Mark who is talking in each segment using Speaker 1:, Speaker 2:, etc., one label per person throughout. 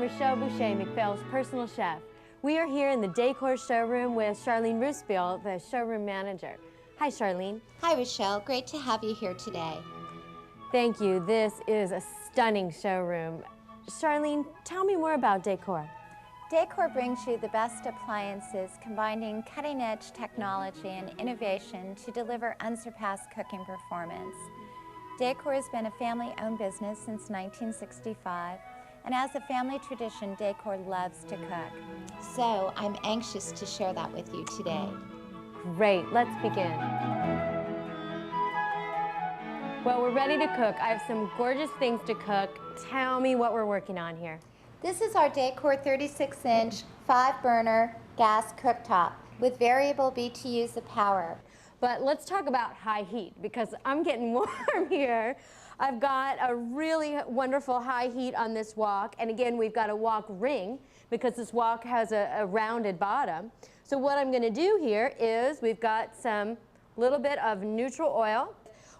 Speaker 1: Rochelle Boucher, McPhail's personal chef. We are here in the Dacor showroom with Charlene Roosbiel, the showroom manager. Hi, Charlene.
Speaker 2: Hi, Rochelle. Great to have you here today.
Speaker 1: Thank you. This is a stunning showroom. Charlene, tell me more about Dacor.
Speaker 2: Dacor brings you the best appliances, combining cutting-edge technology and innovation to deliver unsurpassed cooking performance. Dacor has been a family-owned business since 1965, and as a family tradition, Dacor loves to cook. So I'm anxious to share that with you today.
Speaker 1: Great, let's begin. Well, we're ready to cook. I have some gorgeous things to cook. Tell me what we're working on here.
Speaker 2: This is our Dacor 36-inch 5-burner gas cooktop with variable BTUs of power.
Speaker 1: But let's talk about high heat because I'm getting warm here. I've got a really wonderful high heat on this wok, and again we've got a wok ring because this wok has a rounded bottom. So what I'm going to do here is we've got some little bit of neutral oil.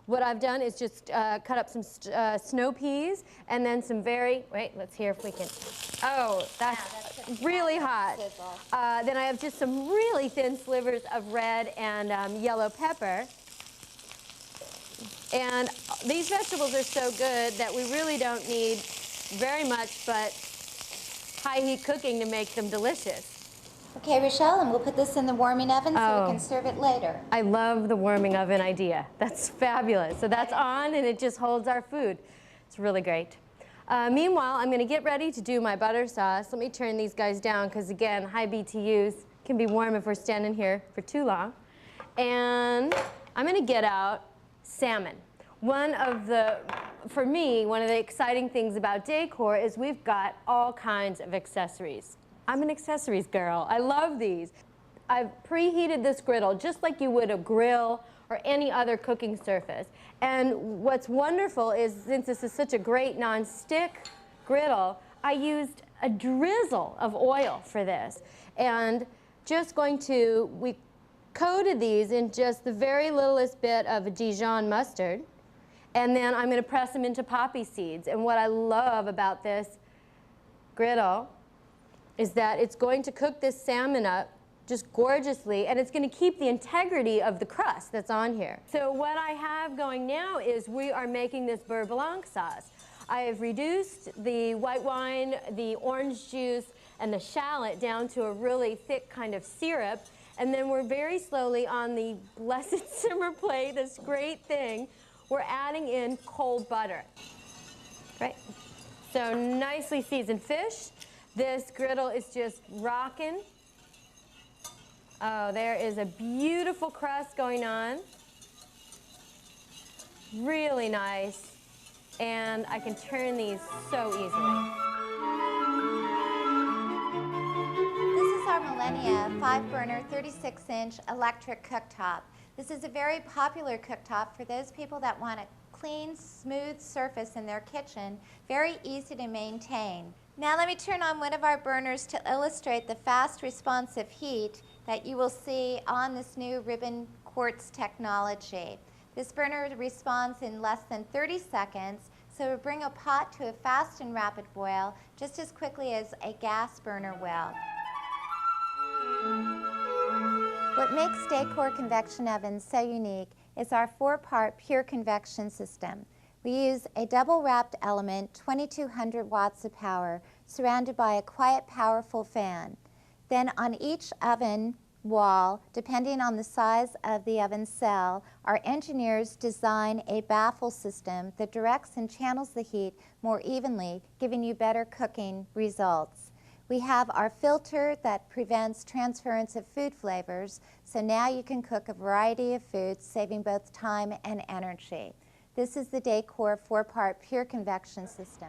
Speaker 1: What I've done is just cut up some snow peas and then some wait, let's hear if we can, oh, that's really hot. Then I have just some really thin slivers of red and yellow pepper. And these vegetables are so good that we really don't need very much but high heat cooking to make them delicious.
Speaker 2: Okay, Rochelle, and we'll put this in the warming oven so we can serve it later.
Speaker 1: I love the warming oven idea. That's fabulous. So that's on and it just holds our food. It's really great. Meanwhile, I'm going to get ready to do my butter sauce. Let me turn these guys down because, again, high BTUs can be warm if we're standing here for too long. And I'm going to get out salmon. For me, one of the exciting things about Dacor is we've got all kinds of accessories. I'm an accessories girl. I love these. I've preheated this griddle just like you would a grill or any other cooking surface. And what's wonderful is since this is such a great non-stick griddle, I used a drizzle of oil for this. And we coated these in just the very littlest bit of Dijon mustard. And then I'm going to press them into poppy seeds. And what I love about this griddle is that it's going to cook this salmon up just gorgeously, and it's going to keep the integrity of the crust that's on here. So what I have going now is we are making this beurre blanc sauce. I have reduced the white wine, the orange juice, and the shallot down to a really thick kind of syrup, and then we're very slowly on the blessed simmer plate, this great thing, we're adding in cold butter. Right? So nicely seasoned fish. This griddle is just rocking. Oh, there is a beautiful crust going on. Really nice. And I can turn these so easily.
Speaker 2: This is our Millennia 5-burner 36-inch electric cooktop. This is a very popular cooktop for those people that want a clean, smooth surface in their kitchen, very easy to maintain. Now let me turn on one of our burners to illustrate the fast responsive heat that you will see on this new ribbon quartz technology. This burner responds in less than 30 seconds, so it will bring a pot to a fast and rapid boil just as quickly as a gas burner will. What makes Dacor convection ovens so unique is our 4-part pure convection system. We use a double-wrapped element, 2200 watts of power, surrounded by a quiet, powerful fan. Then on each oven wall, depending on the size of the oven cell, our engineers design a baffle system that directs and channels the heat more evenly, giving you better cooking results. We have our filter that prevents transference of food flavors, so now you can cook a variety of foods, saving both time and energy. This is the Dacor 4-part pure convection system.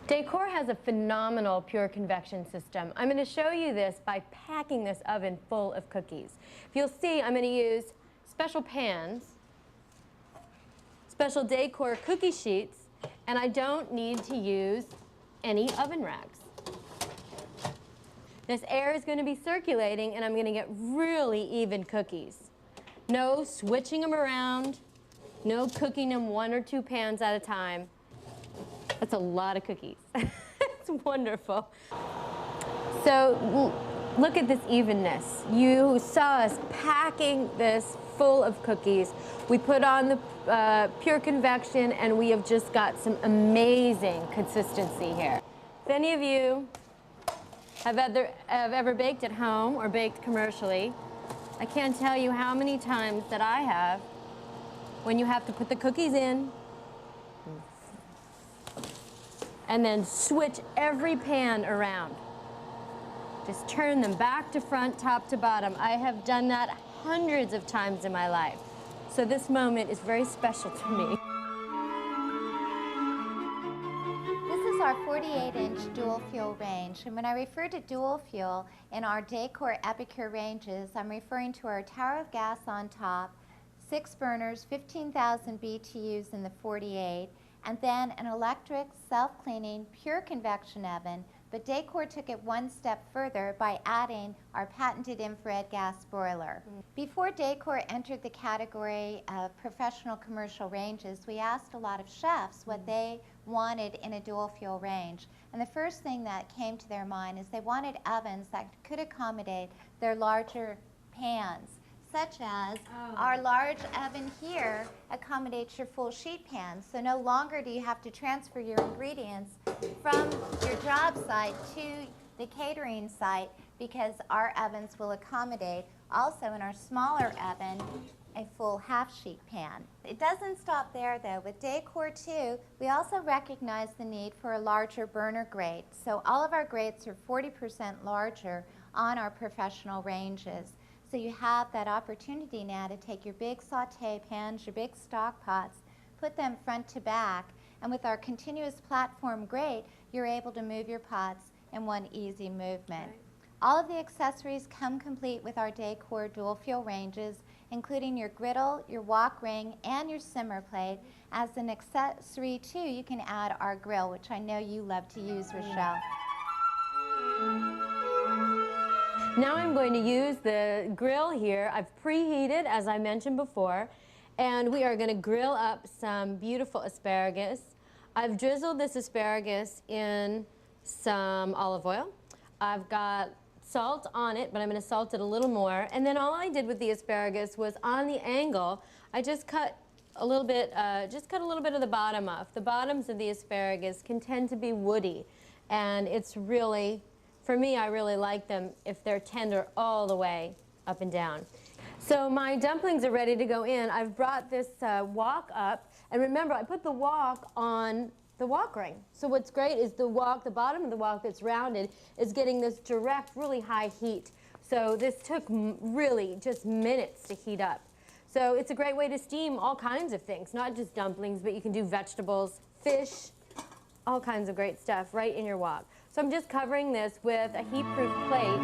Speaker 1: Dacor has a phenomenal pure convection system. I'm going to show you this by packing this oven full of cookies. If you'll see, I'm going to use special pans, special Dacor cookie sheets, and I don't need to use any oven racks. This air is going to be circulating and I'm going to get really even cookies. No switching them around, no cooking them 1 or 2 pans at a time. That's a lot of cookies. It's wonderful. So look at this evenness. You saw us packing this full of cookies. We put on the pure convection, and we have just got some amazing consistency here. If any of you have ever baked at home or baked commercially, I can't tell you how many times that I have when you have to put the cookies in and then switch every pan around. Just turn them back to front, top to bottom. I have done that hundreds of times in my life. So this moment is very special to me.
Speaker 2: This is our 48-inch dual fuel range, and when I refer to dual fuel in our Dacor Epicure ranges, I'm referring to our tower of gas on top, 6 burners, 15,000 BTUs in the 48, and then an electric, self-cleaning, pure convection oven, but Dacor took it one step further by adding our patented infrared gas broiler. Before Dacor entered the category of professional commercial ranges, we asked a lot of chefs what they wanted in a dual fuel range. And the first thing that came to their mind is they wanted ovens that could accommodate their larger pans, such as our large oven here accommodates your full sheet pan. So no longer do you have to transfer your ingredients from your job site to the catering site, because our ovens will accommodate also in our smaller oven a full half-sheet pan. It doesn't stop there though. With Dacor 2, we also recognize the need for a larger burner grate. So all of our grates are 40% larger on our professional ranges. So you have that opportunity now to take your big saute pans, your big stock pots, put them front to back, and with our continuous platform grate, you're able to move your pots in one easy movement. Right. All of the accessories come complete with our Dacor dual fuel ranges, including your griddle, your wok ring, and your simmer plate. As an accessory too, you can add our grill, which I know you love to use, Rochelle.
Speaker 1: Now I'm going to use the grill here. I've preheated, as I mentioned before, and we are going to grill up some beautiful asparagus. I've drizzled this asparagus in some olive oil. I've got salt on it, but I'm going to salt it a little more. And then all I did with the asparagus was on the angle, I just cut a little bit, of the bottom off. The bottoms of the asparagus can tend to be woody, and it's really, for me, I really like them if they're tender all the way up and down. So my dumplings are ready to go in. I've brought this wok up, and remember, I put the wok on the wok ring. So what's great is the wok, the bottom of the wok that's rounded, is getting this direct, really high heat. So this took really just minutes to heat up. So it's a great way to steam all kinds of things, not just dumplings, but you can do vegetables, fish, all kinds of great stuff right in your wok. So I'm just covering this with a heat-proof plate.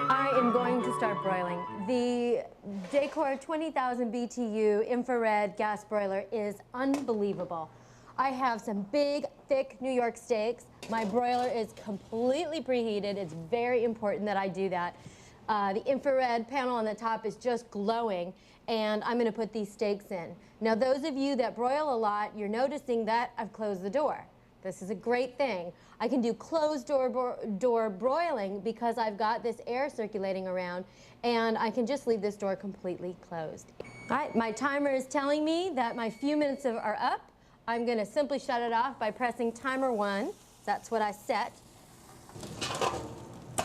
Speaker 1: I am going to start broiling. The Dacor 20,000 BTU infrared gas broiler is unbelievable. I have some big, thick New York steaks. My broiler is completely preheated. It's very important that I do that. The infrared panel on the top is just glowing, and I'm going to put these steaks in. Now, those of you that broil a lot, you're noticing that I've closed the door. This is a great thing. I can do closed door broiling because I've got this air circulating around, and I can just leave this door completely closed. All right, my timer is telling me that my few minutes are up. I'm going to simply shut it off by pressing timer 1. That's what I set.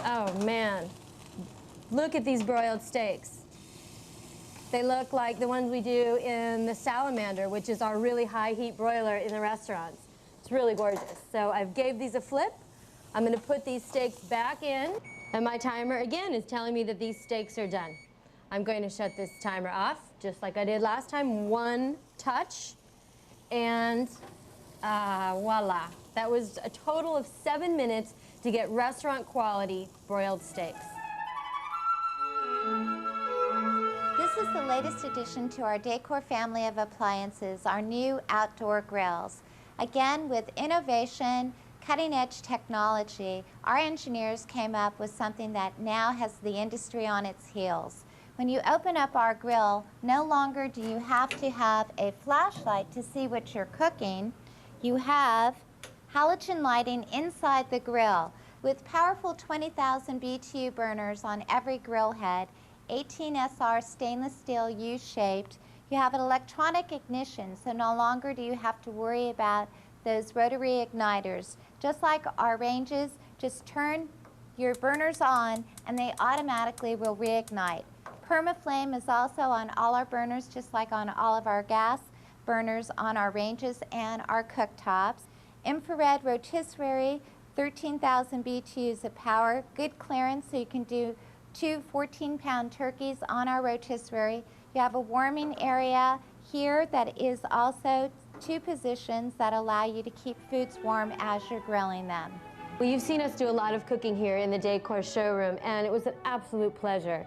Speaker 1: Oh, man. Look at these broiled steaks. They look like the ones we do in the Salamander, which is our really high heat broiler in the restaurants. It's really gorgeous. So I've gave these a flip. I'm going to put these steaks back in, and my timer again is telling me that these steaks are done. I'm going to shut this timer off just like I did last time. One touch, and voila. That was a total of 7 minutes to get restaurant quality broiled steaks.
Speaker 2: This is the latest addition to our Dacor family of appliances, our new outdoor grills. Again, with innovation, cutting-edge technology, our engineers came up with something that now has the industry on its heels. When you open up our grill, no longer do you have to have a flashlight to see what you're cooking. You have halogen lighting inside the grill with powerful 20,000 BTU burners on every grill head, 18SR stainless steel U-shaped. You have an electronic ignition, so no longer do you have to worry about those rotary igniters. Just like our ranges, just turn your burners on and they automatically will reignite. PermaFlame is also on all our burners, just like on all of our gas burners on our ranges and our cooktops. Infrared rotisserie, 13,000 BTUs of power, good clearance, so you can do 2 14-pound turkeys on our rotisserie. You have a warming area here that is also 2 positions that allow you to keep foods warm as you're grilling them.
Speaker 1: Well, you've seen us do a lot of cooking here in the Dacor showroom, and it was an absolute pleasure.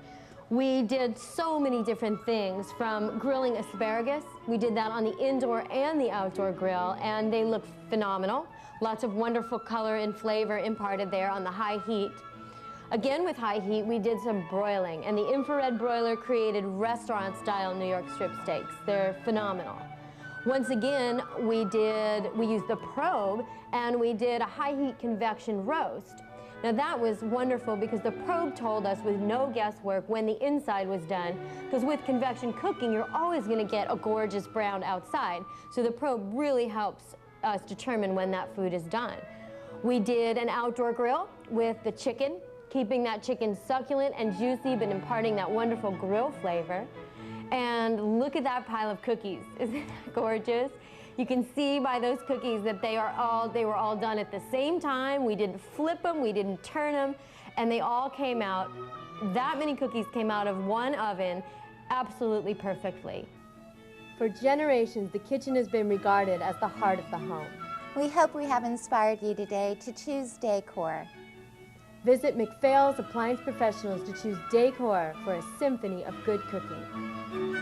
Speaker 1: We did so many different things, from grilling asparagus. We did that on the indoor and the outdoor grill, and they look phenomenal. Lots of wonderful color and flavor imparted there on the high heat. Again, with high heat, we did some broiling, and the infrared broiler created restaurant-style New York strip steaks. They're phenomenal. Once again, we used the probe, and we did a high heat convection roast. Now that was wonderful because the probe told us with no guesswork when the inside was done, because with convection cooking, you're always going to get a gorgeous brown outside. So the probe really helps us determine when that food is done. We did an outdoor grill with the chicken, keeping that chicken succulent and juicy, but imparting that wonderful grill flavor. And look at that pile of cookies. Isn't that gorgeous? You can see by those cookies that they were all done at the same time. We didn't flip them, we didn't turn them, and they all came out, that many cookies came out of one oven absolutely perfectly. For generations, the kitchen has been regarded as the heart of the home.
Speaker 2: We hope we have inspired you today to choose Dacor.
Speaker 1: Visit McPhail's Appliance Professionals to choose Dacor for a symphony of good cooking.